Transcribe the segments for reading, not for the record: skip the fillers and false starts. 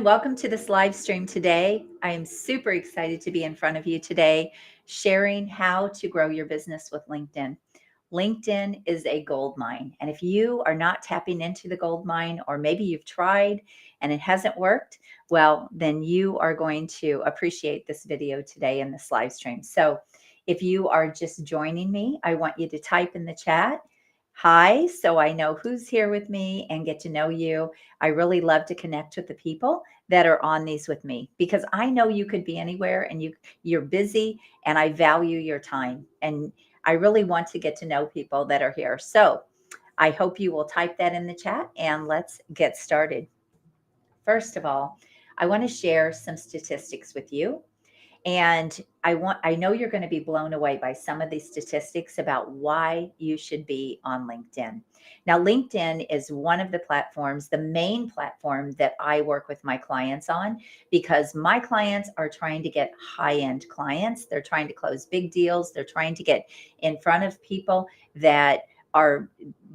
Welcome to this live stream today. I am super excited to be in front of you today, sharing how to grow your business with LinkedIn. LinkedIn is a gold mine. And if you are not tapping into the gold mine, or maybe you've tried and it hasn't worked, well, then you are going to appreciate this video today in this live stream. So if you are just joining me, I want you to type in the chat, hi, so I know who's here with me and get to know you. I really love to connect with the people that are on these with me because I know you could be anywhere and you're busy, and I value your time, and I really want to get to know people that are here. So I hope you will type that in the chat and let's get started. First of all, I want to share some statistics with you, and I know you're going to be blown away by some of these statistics about why you should be on LinkedIn. Now, LinkedIn is one of the platforms, the main platform that I work with my clients on, because my clients are trying to get high-end clients. They're trying to close big deals. They're trying to get in front of people that are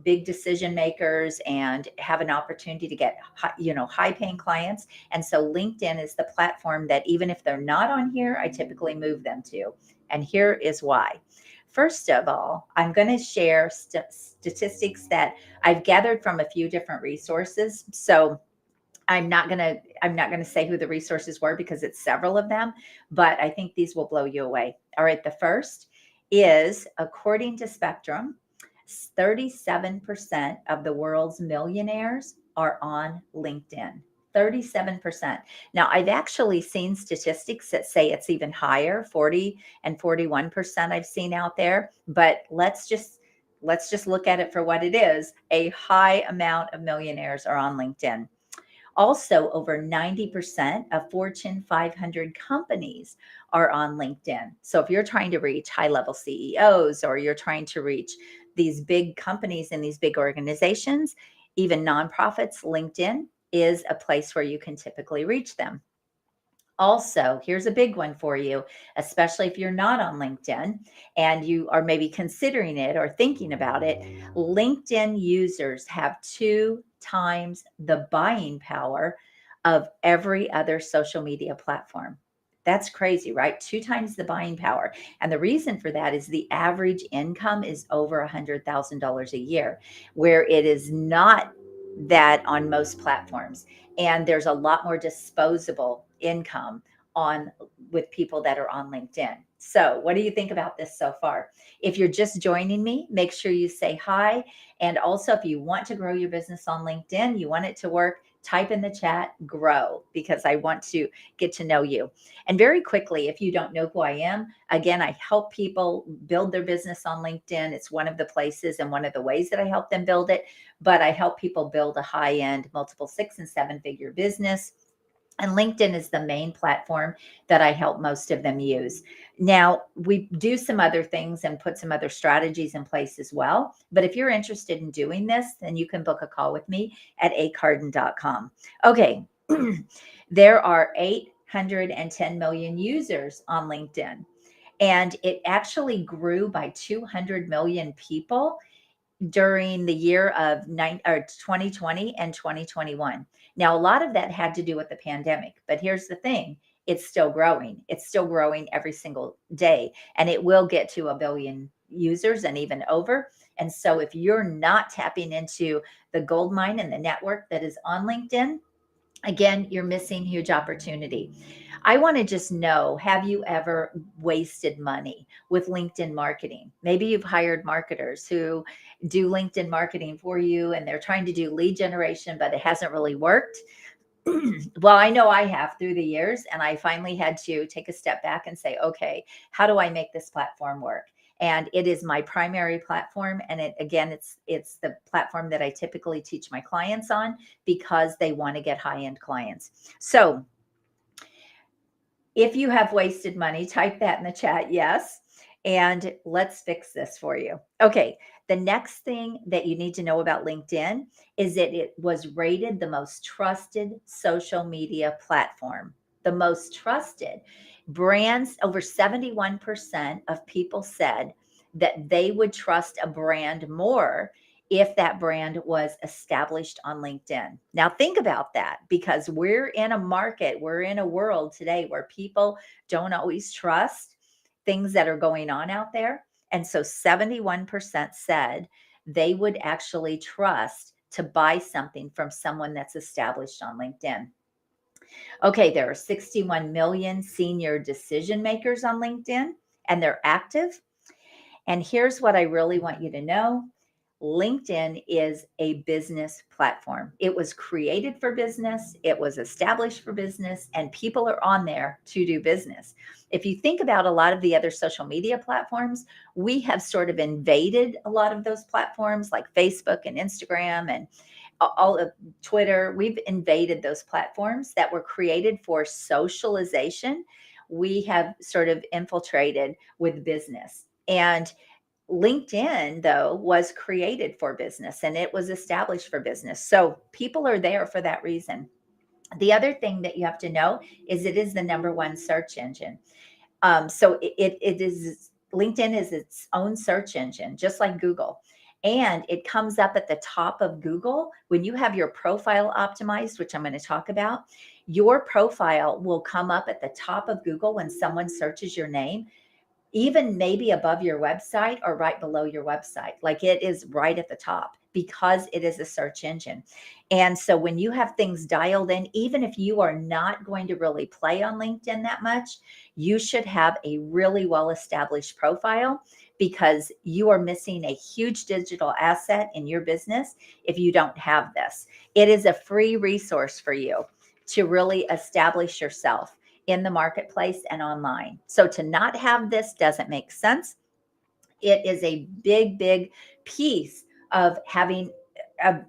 big decision makers and have an opportunity to get high paying clients. And so LinkedIn is the platform that even if they're not on here, I typically move them to. And here is why. First of all, I'm going to share statistics that I've gathered from a few different resources. So I'm not going to say who the resources were because it's several of them, but I think these will blow you away. All right, the first is, according to Spectrum, 37% of the world's millionaires are on LinkedIn. 37%. Now, I've actually seen statistics that say it's even higher, 40 and 41% I've seen out there, but let's just look at it for what it is. A high amount of millionaires are on LinkedIn. Also, over 90% of Fortune 500 companies are on LinkedIn. So if you're trying to reach high-level CEOs, or you're trying to reach these big companies and these big organizations, even nonprofits, LinkedIn is a place where you can typically reach them. Also, here's a big one for you, especially if you're not on LinkedIn and you are maybe considering it or thinking about it. LinkedIn users have 2 times the buying power of every other social media platform. That's crazy, right? 2 times the buying power. And the reason for that is the average income is over $100,000 a year, where it is not that on most platforms. And there's a lot more disposable income on with people that are on LinkedIn. So what do you think about this so far? If you're just joining me, make sure you say hi. And also, if you want to grow your business on LinkedIn, you want it to work, type in the chat grow, because I want to get to know you. And very quickly, if you don't know who I am, again, I help people build their business on LinkedIn. It's one of the places and one of the ways that I help them build it. But I help people build a high-end multiple 6 and 7 figure business. And LinkedIn is the main platform that I help most of them use. Now, we do some other things and put some other strategies in place as well. But if you're interested in doing this, then you can book a call with me at acarden.com. Okay, there are 810 million users on LinkedIn, and it actually grew by 200 million people during the year of 2020 and 2021. Now, a lot of that had to do with the pandemic, but here's the thing. It's still growing. It's still growing every single day, and it will get to 1 billion users and even over. And so if you're not tapping into the gold mine and the network that is on LinkedIn, again, you're missing huge opportunity. I want to just know, have you ever wasted money with LinkedIn marketing? Maybe you've hired marketers who do LinkedIn marketing for you and they're trying to do lead generation, but it hasn't really worked. Well, I know I have through the years, and I finally had to take a step back and say, okay, how do I make this platform work? And it is my primary platform. And it's the platform that I typically teach my clients on because they want to get high-end clients. So if you have wasted money, type that in the chat, yes. And let's fix this for you. Okay, the next thing that you need to know about LinkedIn is that it was rated the most trusted social media platform. The most trusted. Brands, over 71% of people said that they would trust a brand more if that brand was established on LinkedIn. Now, think about that, because we're in a market, we're in a world today where people don't always trust things that are going on out there. And so 71% said they would actually trust to buy something from someone that's established on LinkedIn. Okay, there are 61 million senior decision makers on LinkedIn, and they're active. And here's what I really want you to know. LinkedIn is a business platform. It was created for business, it was established for business, and people are on there to do business. If you think about a lot of the other social media platforms, we have sort of invaded a lot of those platforms like Facebook and Instagram and all of Twitter. We've invaded those platforms that were created for socialization. We have sort of infiltrated with business. And LinkedIn, though, was created for business and it was established for business. So people are there for that reason. The other thing that you have to know is it is the number one search engine. So it is, LinkedIn is its own search engine, just like Google. And it comes up at the top of Google when you have your profile optimized, which I'm going to talk about. Your profile will come up at the top of Google when someone searches your name, even maybe above your website or right below your website. Like, it is right at the top because it is a search engine. And so when you have things dialed in, even if you are not going to really play on LinkedIn that much, you should have a really well-established profile, because you are missing a huge digital asset in your business if you don't have this. It is a free resource for you to really establish yourself in the marketplace and online. So to not have this doesn't make sense. It is a big, big piece of having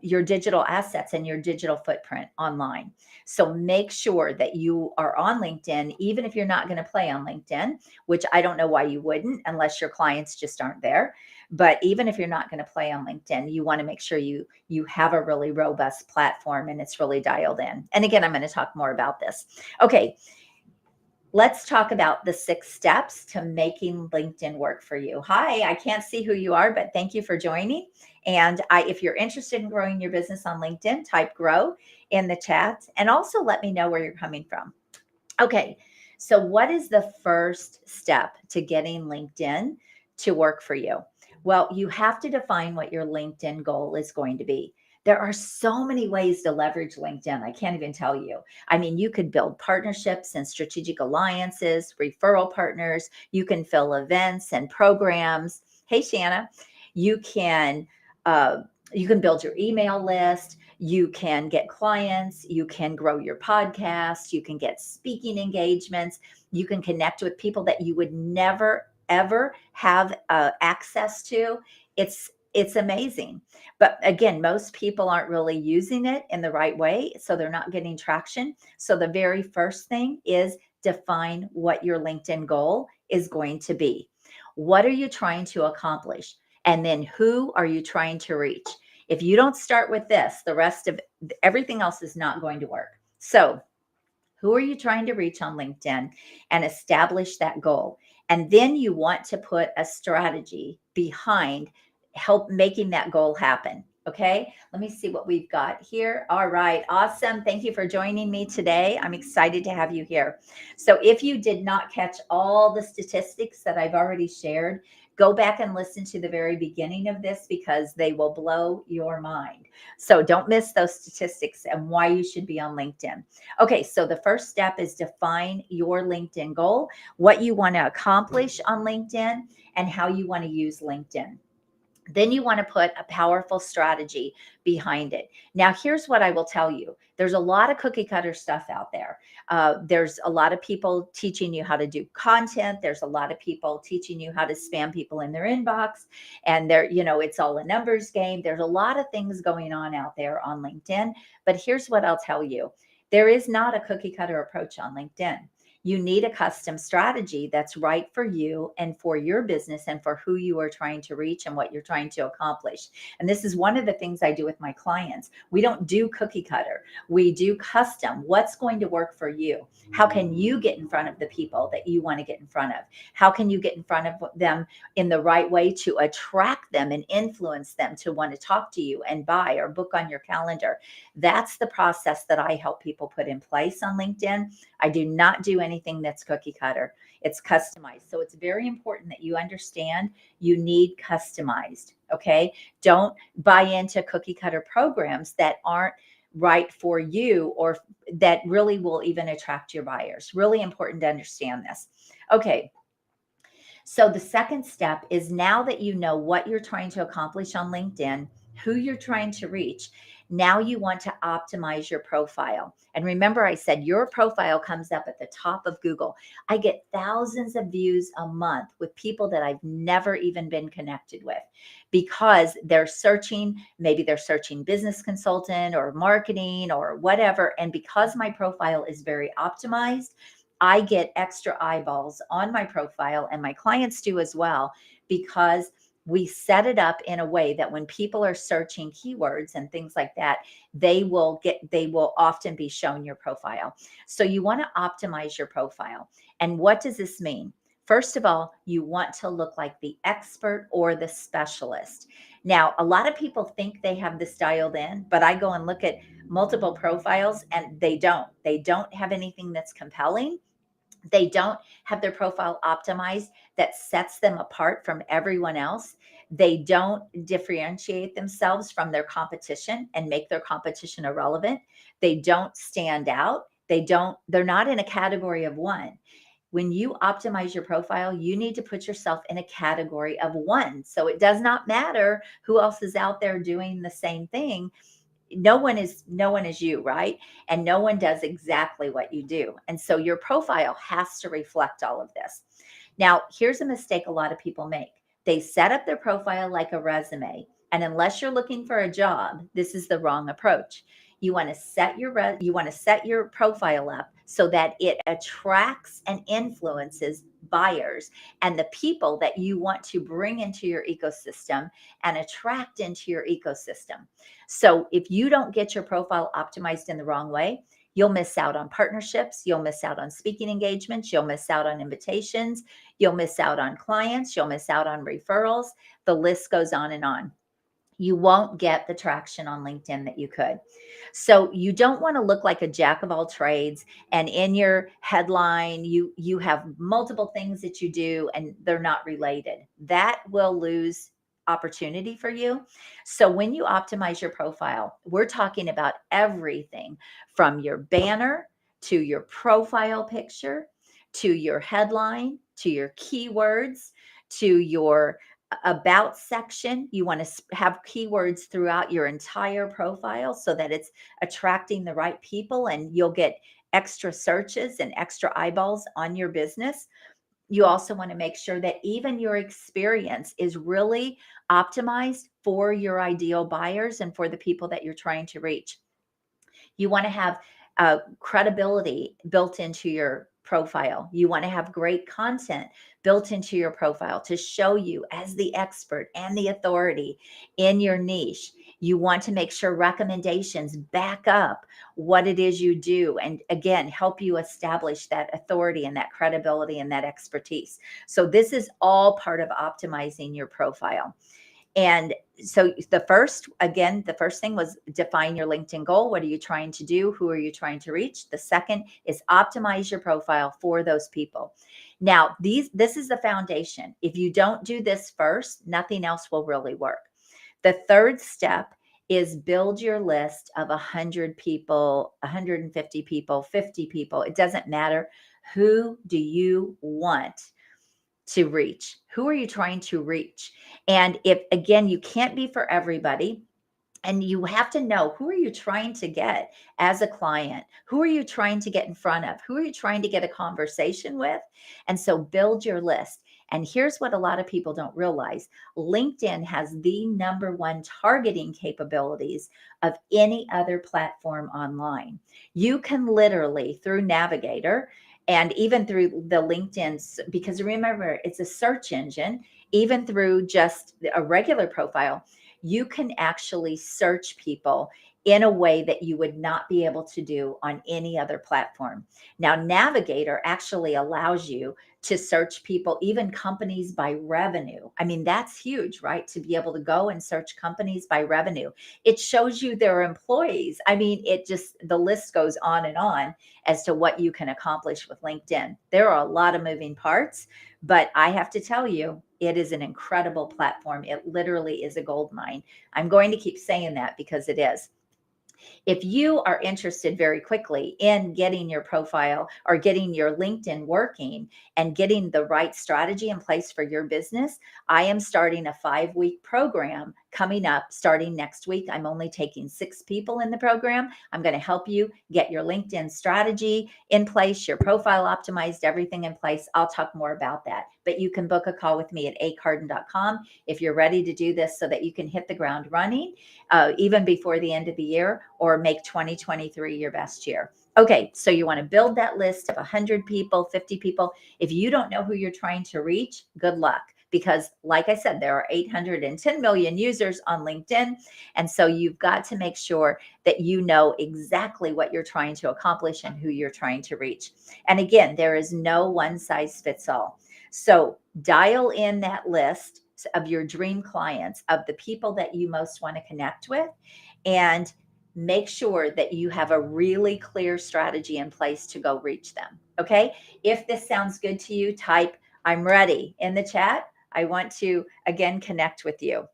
your digital assets and your digital footprint online. So make sure that you are on LinkedIn, even if you're not going to play on LinkedIn, which I don't know why you wouldn't unless your clients just aren't there. But even if you're not going to play on LinkedIn, you want to make sure you have a really robust platform and it's really dialed in. And again, I'm going to talk more about this. Okay, let's talk about the 6 steps to making LinkedIn work for you. Hi, I can't see who you are, but thank you for joining. And if you're interested in growing your business on LinkedIn, type grow in the chat and also let me know where you're coming from. Okay, so what is the first step to getting LinkedIn to work for you? Well, you have to define what your LinkedIn goal is going to be. There are so many ways to leverage LinkedIn. I can't even tell you. I mean, you could build partnerships and strategic alliances, referral partners. You can fill events and programs. Hey, Shanna, you can uh, you can build your email list. You can get clients. You can grow your podcast. You can get speaking engagements. You can connect with people that you would never ever have access to. It's amazing. But again, most people aren't really using it in the right way, so they're not getting traction. So the very first thing is define what your LinkedIn goal is going to be. What are you trying to accomplish? And then who are you trying to reach? If you don't start with this, the rest of everything else is not going to work. So who are you trying to reach on LinkedIn, and establish that goal? And then you want to put a strategy behind help making that goal happen. Okay, let me see what we've got here. All right, awesome. Thank you for joining me today. I'm excited to have you here. So if you did not catch all the statistics that I've already shared, go back and listen to the very beginning of this, because they will blow your mind. So don't miss those statistics and why you should be on LinkedIn. Okay, so the first step is define your LinkedIn goal, what you want to accomplish on LinkedIn, and how you want to use LinkedIn. Then you want to put a powerful strategy behind it. Now, here's what I will tell you. There's a lot of cookie cutter stuff out there. There's a lot of people teaching you how to do content. There's a lot of people teaching you how to spam people in their inbox. And it's all a numbers game. There's a lot of things going on out there on LinkedIn. But here's what I'll tell you. There is not a cookie cutter approach on LinkedIn. You need a custom strategy that's right for you and for your business and for who you are trying to reach and what you're trying to accomplish. And this is one of the things I do with my clients. We don't do cookie cutter. We do custom. What's going to work for you? How can you get in front of the people that you want to get in front of? How can you get in front of them in the right way to attract them and influence them to want to talk to you and buy or book on your calendar? That's the process that I help people put in place on LinkedIn. I do not do anything that's cookie cutter. It's customized. So it's very important that you understand you need customized. Okay. Don't buy into cookie cutter programs that aren't right for you or that really will even attract your buyers. Really important to understand this. Okay. So the second step is, now that you know what you're trying to accomplish on LinkedIn, who you're trying to reach, now you want to optimize your profile. And remember, I said your profile comes up at the top of Google. I get thousands of views a month with people that I've never even been connected with, because they're searching, maybe they're searching business consultant or marketing or whatever. And because my profile is very optimized, I get extra eyeballs on my profile, and my clients do as well, because we set it up in a way that when people are searching keywords and things like that, they will often be shown your profile. So you want to optimize your profile. And what does this mean? First of all, you want to look like the expert or the specialist. Now, a lot of people think they have this dialed in, but I go and look at multiple profiles and they don't. They don't have anything that's compelling. They don't have their profile optimized that sets them apart from everyone else. They don't differentiate themselves from their competition and make their competition irrelevant. They don't stand out. They're not in a category of one. When you optimize your profile, you need to put yourself in a category of one. So it does not matter who else is out there doing the same thing. No one is you, right? And no one does exactly what you do. And so your profile has to reflect all of this. Now, here's a mistake a lot of people make. They set up their profile like a resume. And unless you're looking for a job, this is the wrong approach. You want to set your profile up so that it attracts and influences buyers and the people that you want to bring into your ecosystem and attract into your ecosystem. So if you don't get your profile optimized in the wrong way, you'll miss out on partnerships. You'll miss out on speaking engagements. You'll miss out on invitations. You'll miss out on clients. You'll miss out on referrals. The list goes on and on. You won't get the traction on LinkedIn that you could. So you don't want to look like a jack of all trades, and in your headline you have multiple things that you do and they're not related. That will lose opportunity for you. So when you optimize your profile, we're talking about everything from your banner to your profile picture to your headline to your keywords to your about section. You want to have keywords throughout your entire profile so that it's attracting the right people and you'll get extra searches and extra eyeballs on your business. You also want to make sure that even your experience is really optimized for your ideal buyers and for the people that you're trying to reach. You want to have credibility built into your profile. You want to have great content built into your profile to show you as the expert and the authority in your niche. You want to make sure recommendations back up what it is you do, and again, help you establish that authority and that credibility and that expertise. So this is all part of optimizing your profile. And so the first thing was define your LinkedIn goal. What are you trying to do? Who are you trying to reach? The second is optimize your profile for those people. Now, this is the foundation. If you don't do this first, nothing else will really work. The third step is build your list of 100 people, 150 people, 50 people. It doesn't matter. Who do you want to reach? Who are you trying to reach? And if, again, you can't be for everybody, and you have to know, who are you trying to get as a client? Who are you trying to get in front of? Who are you trying to get a conversation with? And so build your list. And here's what a lot of people don't realize. LinkedIn has the number one targeting capabilities of any other platform online. You can literally, through Navigator, And even through the LinkedIn, because remember, it's a search engine, even through just a regular profile, you can actually search people in a way that you would not be able to do on any other platform. Now, Navigator actually allows you to search people, even companies by revenue. I mean, that's huge, right? To be able to go and search companies by revenue. It shows you their employees. I mean, it just, the list goes on as to what you can accomplish with LinkedIn. There are a lot of moving parts, but I have to tell you, it is an incredible platform. It literally is a gold mine. I'm going to keep saying that because it is. If you are interested very quickly in getting your profile or getting your LinkedIn working and getting the right strategy in place for your business, I am starting a 5-week program coming up starting next week. I'm only taking 6 people in the program. I'm going to help you get your LinkedIn strategy in place, your profile optimized, everything in place. I'll talk more about that, but you can book a call with me at acarden.com if you're ready to do this so that you can hit the ground running even before the end of the year, or make 2023 your best year. Okay, so you want to build that list of 100 people, 50 people. If you don't know who you're trying to reach, good luck. Because like I said, there are 810 million users on LinkedIn. And so you've got to make sure that you know exactly what you're trying to accomplish and who you're trying to reach. And again, there is no one size fits all. So dial in that list of your dream clients, of the people that you most want to connect with, and make sure that you have a really clear strategy in place to go reach them. Okay. If this sounds good to you, type "I'm ready" in the chat. I want to again connect with you.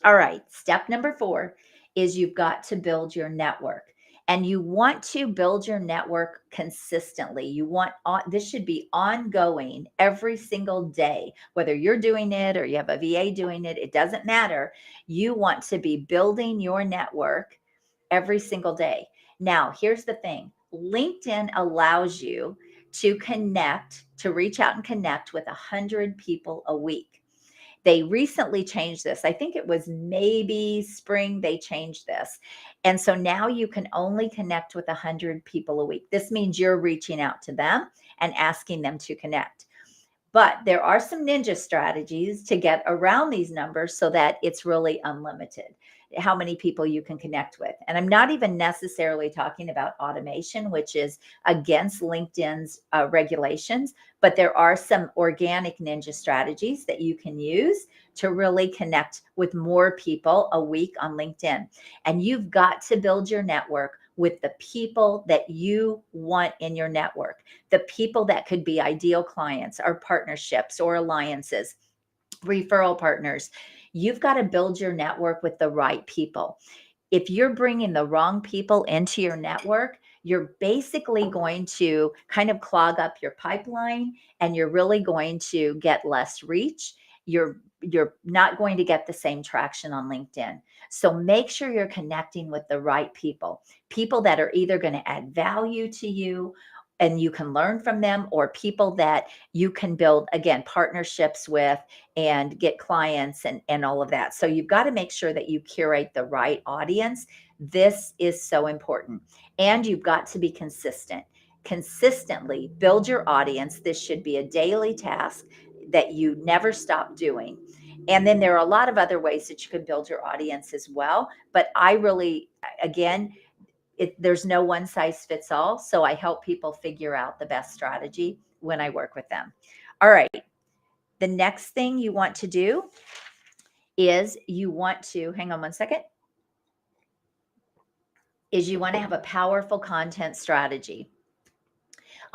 All right. Step number 4 is you've got to build your network. And you want to build your network consistently. You want this should be ongoing every single day, whether you're doing it or you have a VA doing it, it doesn't matter. You want to be building your network every single day. Now, here's the thing. LinkedIn allows you to connect, to reach out and connect with 100 people a week. They recently changed this. I think it was maybe spring they changed this. And so now you can only connect with 100 people a week. This means you're reaching out to them and asking them to connect. But there are some ninja strategies to get around these numbers so that it's really unlimited how many people you can connect with. And I'm not even necessarily talking about automation, which is against LinkedIn's regulations, but there are some organic ninja strategies that you can use to really connect with more people a week on LinkedIn. And you've got to build your network with the people that you want in your network, the people that could be ideal clients or partnerships or alliances, referral partners. You've got to build your network with the right people. If you're bringing the wrong people into your network, you're basically going to kind of clog up your pipeline, and you're really going to get less reach. You're not going to get the same traction on LinkedIn. So make sure you're connecting with the right people, people that are either going to add value to you and you can learn from them, or people that you can build, again, partnerships with and get clients and all of that. So you've got to make sure that you curate the right audience. This is so important. And you've got to be consistent. Consistently build your audience. This should be a daily task that you never stop doing. And then there are a lot of other ways that you can build your audience as well. But I really, again, there's no one size fits all. So I help people figure out the best strategy when I work with them. All right. The next thing you want to do is you want to, hang on one second, is you want to have a powerful content strategy.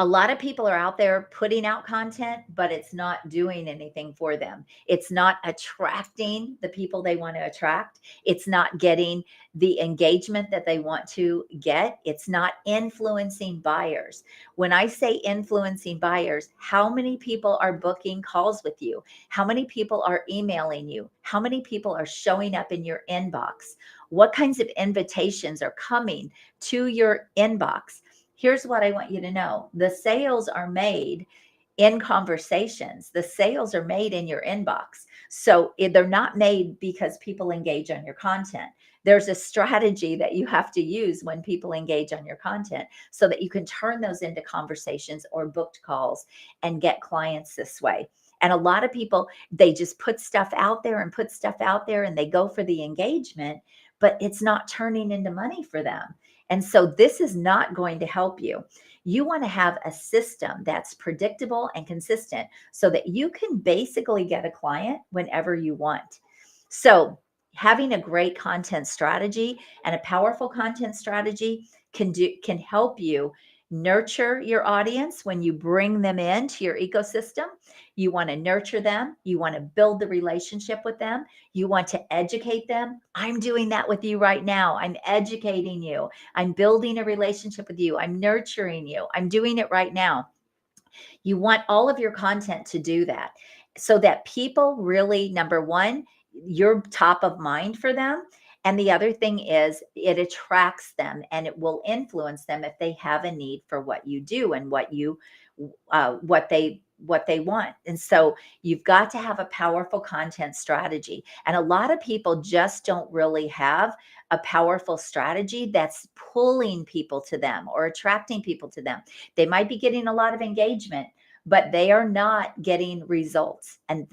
A lot of people are out there putting out content, but it's not doing anything for them. It's not attracting the people they want to attract. It's not getting the engagement that they want to get. It's not influencing buyers. When I say influencing buyers, how many people are booking calls with you? How many people are emailing you? How many people are showing up in your inbox? What kinds of invitations are coming to your inbox? Here's what I want you to know. The sales are made in conversations. The sales are made in your inbox. So they're not made because people engage on your content. there's a strategy that you have to use when people engage on your content so that you can turn those into conversations or booked calls and get clients this way. And a lot of people, they just put stuff out there and put stuff out there and they go for the engagement, but it's not turning into money for them. And so this is not going to help you. You want to have a system that's predictable and consistent so that you can basically get a client whenever you want. So having a great content strategy and a powerful content strategy can help you nurture your audience when you bring them into your ecosystem. You want to nurture them, you want to build the relationship with them, you want to educate them. I'm doing that with you right now. I'm educating you, I'm building a relationship with you, I'm nurturing you, I'm doing it right now. You want all of your content to do that so that people really, number one, you're top of mind for them. And the other thing is it attracts them and it will influence them if they have a need for what you do and what they want. And so you've got to have a powerful content strategy. And a lot of people just don't really have a powerful strategy that's pulling people to them or attracting people to them. They might be getting a lot of engagement, but they are not getting results. And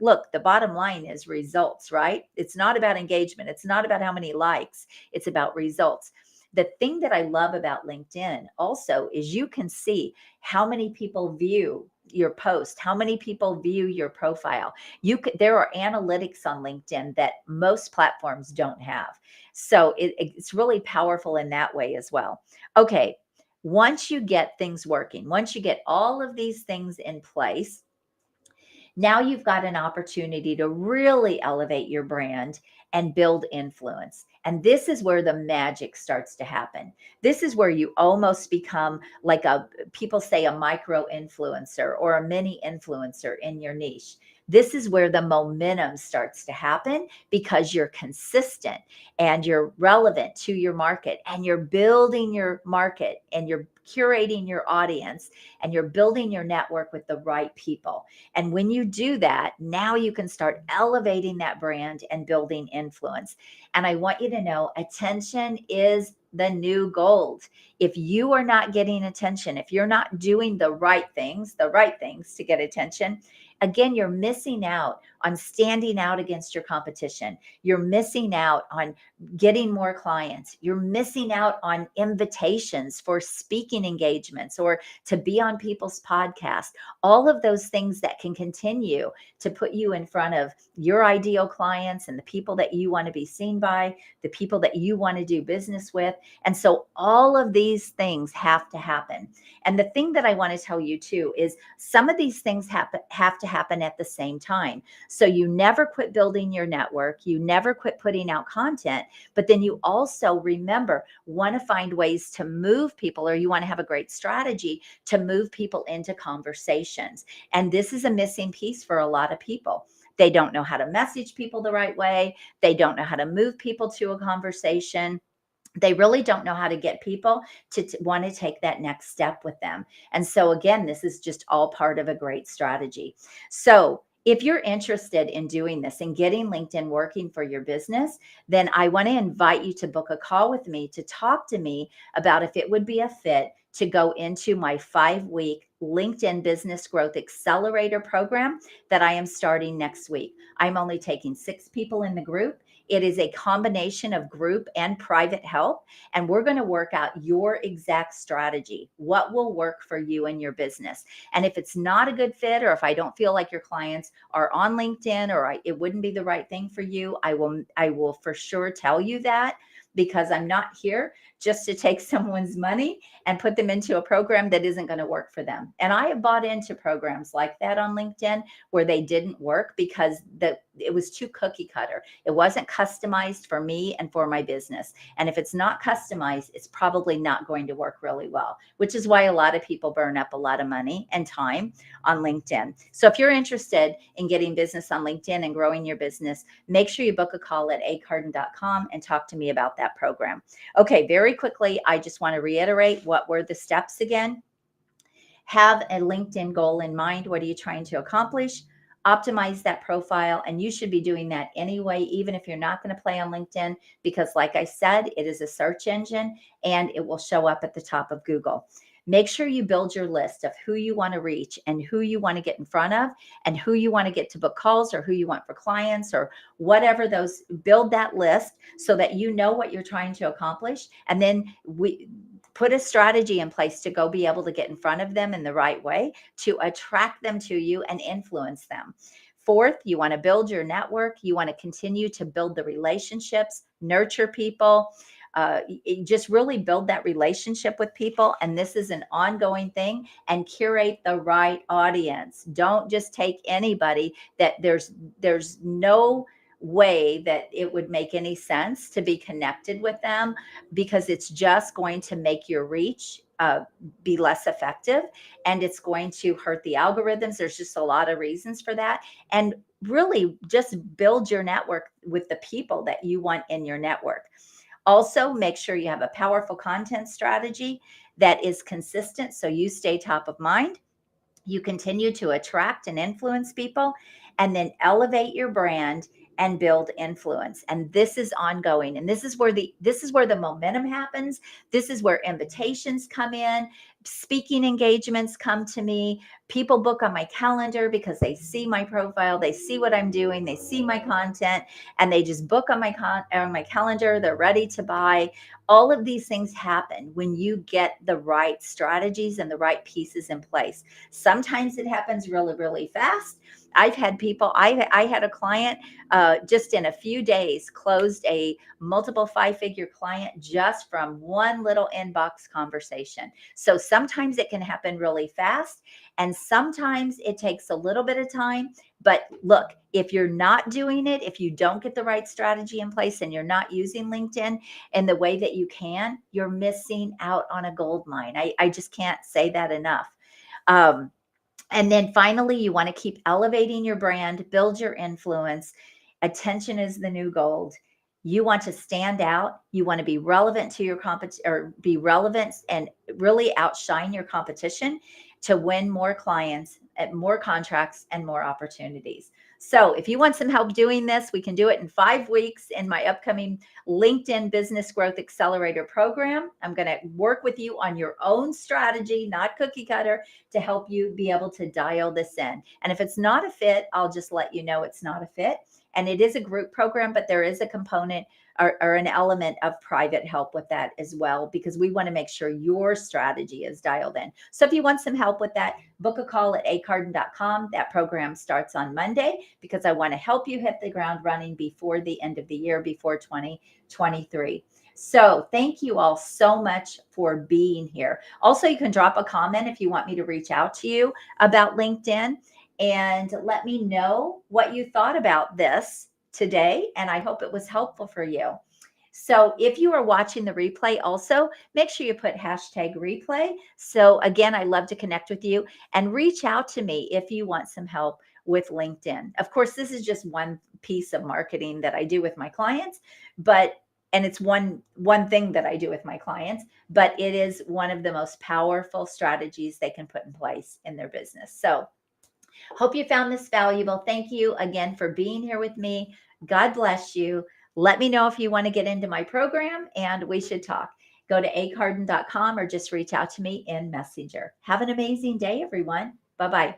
look, the bottom line is results, right? It's not about engagement. It's not about how many likes. It's about results. The thing that I love about LinkedIn also is you can see how many people view your post, how many people view your profile. There are analytics on LinkedIn that most platforms don't have. So it's really powerful in that way as well. Okay, once you get things working, once you get all of these things in place, now you've got an opportunity to really elevate your brand and build influence. And this is where the magic starts to happen. This is where you almost become like people say, a micro influencer or a mini influencer in your niche. This is where the momentum starts to happen because you're consistent and you're relevant to your market and you're building your market and you're curating your audience and you're building your network with the right people. And when you do that, now you can start elevating that brand and building influence. And I want you to know attention is the new gold. If you are not getting attention, if you're not doing the right things to get attention, again, you're missing out on standing out against your competition. You're missing out on getting more clients. You're missing out on invitations for speaking engagements or to be on people's podcasts. All of those things that can continue to put you in front of your ideal clients and the people that you want to be seen by, the people that you want to do business with. And so all of these things have to happen. And the thing that I want to tell you too is some of these things have to happen at the same time. So you never quit building your network. You never quit putting out content, but then you also want to find ways to move people, or you want to have a great strategy to move people into conversations. And this is a missing piece for a lot of people. They don't know how to message people the right way. They don't know how to move people to a conversation. They really don't know how to get people to want to take that next step with them. And so again, this is just all part of a great strategy. So if you're interested in doing this and getting LinkedIn working for your business, then I want to invite you to book a call with me to talk to me about if it would be a fit to go into my 5-week LinkedIn Business Growth Accelerator program that I am starting next week. I'm only taking 6 people in the group. It is a combination of group and private help, and we're going to work out your exact strategy, what will work for you and your business. And if it's not a good fit, or if I don't feel like your clients are on LinkedIn, or it wouldn't be the right thing for you, I will for sure tell you that, because I'm not here just to take someone's money and put them into a program that isn't going to work for them. And I have bought into programs like that on LinkedIn where they didn't work because it was too cookie cutter. It wasn't customized for me and for my business. And if it's not customized, it's probably not going to work really well, which is why a lot of people burn up a lot of money and time on LinkedIn. So if you're interested in getting business on LinkedIn and growing your business, make sure you book a call at acarden.com and talk to me about that program. Okay, very quickly, I just want to reiterate what were the steps again. Have a LinkedIn goal in mind. What are you trying to accomplish? optimize that profile. And you should be doing that anyway, even if you're not going to play on LinkedIn, because like I said, it is a search engine and it will show up at the top of Google. Make sure you build your list of who you want to reach and who you want to get in front of and who you want to get to book calls or who you want for clients or whatever those. Build that list so that you know what you're trying to accomplish. And then we put a strategy in place to go be able to get in front of them in the right way to attract them to you and influence them. Fourth, you want to build your network. You want to continue to build the relationships, nurture people, just really build that relationship with people. And this is an ongoing thing, and curate the right audience. Don't just take anybody. That there's no way that it would make any sense to be connected with them, because it's just going to make your reach be less effective, and it's going to hurt the algorithms. There's just a lot of reasons for that. And really just build your network with the people that you want in your network. Also, make sure you have a powerful content strategy that is consistent so you stay top of mind. You continue to attract and influence people, and then elevate your brand and build influence. And this is ongoing. And this is where the momentum happens. This is where invitations come in, speaking engagements come to me. People book on my calendar because they see my profile, they see what I'm doing, they see my content, and they just book on my calendar. They're ready to buy. All of these things happen when you get the right strategies and the right pieces in place. Sometimes it happens really, really fast. I've had people, I had a client just in a few days closed a multiple 5-figure client just from one little inbox conversation. So sometimes it can happen really fast, and sometimes it takes a little bit of time. But look, if you're not doing it, if you don't get the right strategy in place and you're not using LinkedIn in the way that you can, you're missing out on a gold mine. I just can't say that enough. And then finally, you want to keep elevating your brand, build your influence. Attention is the new gold. You want to stand out. You want to be relevant to your competition, or be relevant and really outshine your competition to win more clients, more contracts, and more opportunities. So if you want some help doing this, we can do it in 5 weeks in my upcoming LinkedIn Business Growth Accelerator program. I'm going to work with you on your own strategy, not cookie cutter, to help you be able to dial this in. And if it's not a fit, I'll just let you know it's not a fit. And it is a group program, but there is a component or an element of private help with that as well, because we want to make sure your strategy is dialed in. So if you want some help with that, book a call at acarden.com. That program starts on Monday, because I want to help you hit the ground running before the end of the year, before 2023. So thank you all so much for being here. Also, you can drop a comment if you want me to reach out to you about LinkedIn, and let me know what you thought about this today. And I hope it was helpful for you. So if you are watching the replay, also make sure you put #replay. So again, I love to connect with you, and reach out to me if you want some help with LinkedIn. Of course, this is just one piece of marketing that I do with my clients, and it's one thing that I do with my clients, but it is one of the most powerful strategies they can put in place in their business. So hope you found this valuable. Thank you again for being here with me. God bless you. Let me know if you want to get into my program, and we should talk. Go to acarden.com or just reach out to me in Messenger. Have an amazing day, everyone. Bye-bye.